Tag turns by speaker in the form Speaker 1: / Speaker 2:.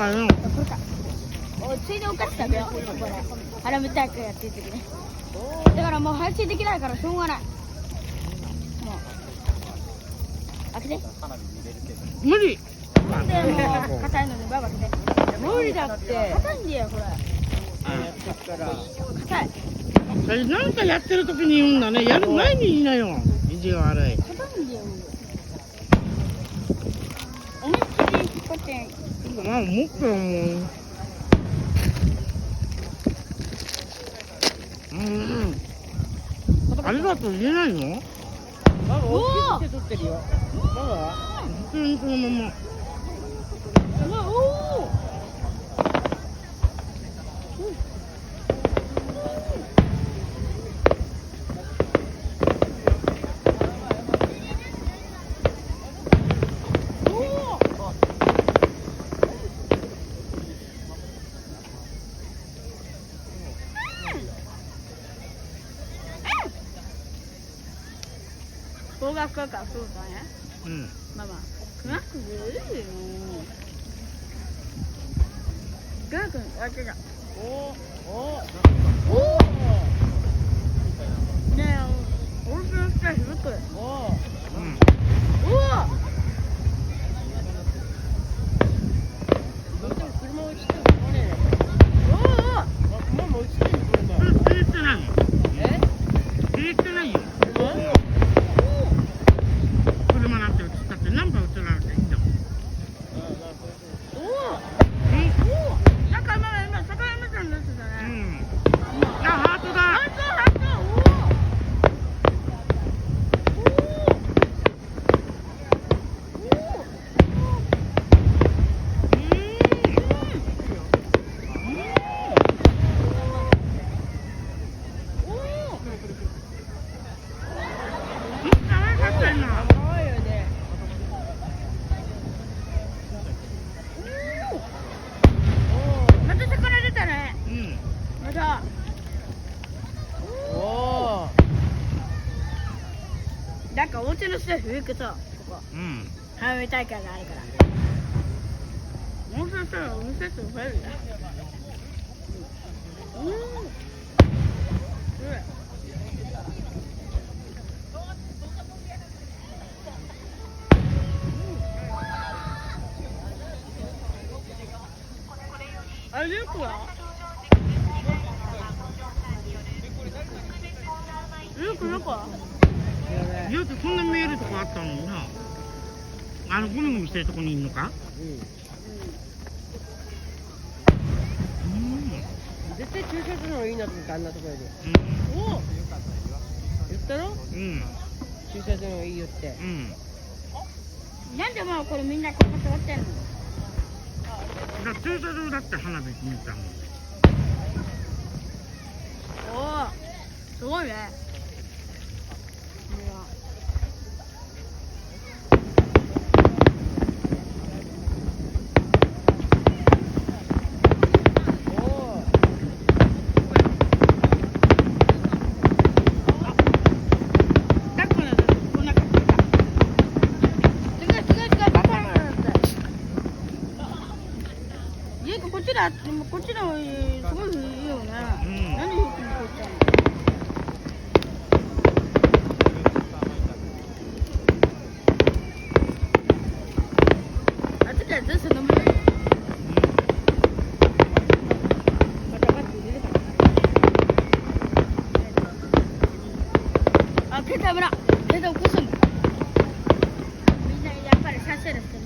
Speaker 1: がよ。
Speaker 2: これか。ついでお菓子食べよう。これ。腹みたいからやってる時ね。だからもう配信できないからしょうがない。もう。開けて。
Speaker 1: 無理。
Speaker 2: なんでもう硬いのにババ開けて。
Speaker 3: 無理だって。
Speaker 2: 硬いんだよこれ。硬い。
Speaker 1: それなんかやってる時に言うんだね。やる前に言いなよ。意地が悪い。
Speaker 2: 硬いんだよ。思いっきり引っ張って。
Speaker 1: まあ、もっともう。ありがとう言えないの？
Speaker 3: ママ、大きく手取ってるよ。ママ。
Speaker 1: 普通にそのまま。
Speaker 2: 高額かそうだね。
Speaker 1: うん。
Speaker 2: ママ。くなくずるいよ。くなくやってた。ねえ、お家の下広く。
Speaker 1: うん。
Speaker 3: 車落ちてるね。ママ落ちてる車。
Speaker 1: 気にしてないの？気にしてないよ。車なんて映ったって何番映らなきゃいいんだもん。
Speaker 2: なんか今魚目線になってたね。
Speaker 1: あ、ハートだ。
Speaker 2: また魚出たね。また。なんかお家の下冬くさ、ここ。花火大会があるから。もうそろそろお店と増えるね。あれよくは？よくなんか？
Speaker 1: よくそんな見えるとこあったのにな。ゴミゴミしてるとこにいるのか？
Speaker 3: 絶対駐車するのがいいなと思って、あんなところで。言ったろ？駐車するのがいいよって。
Speaker 2: なんでもうこれみんなここ座ってんの？
Speaker 1: だから駐車場だって花火見たもん。
Speaker 2: すごいね。こっちのすごいいいよね。何よくこっちゃうの？あっちからずっと飲むよ。またバッグ入れるかな。あ、手ダメだ。手で起こすんだ。みんなやっぱりさせるって。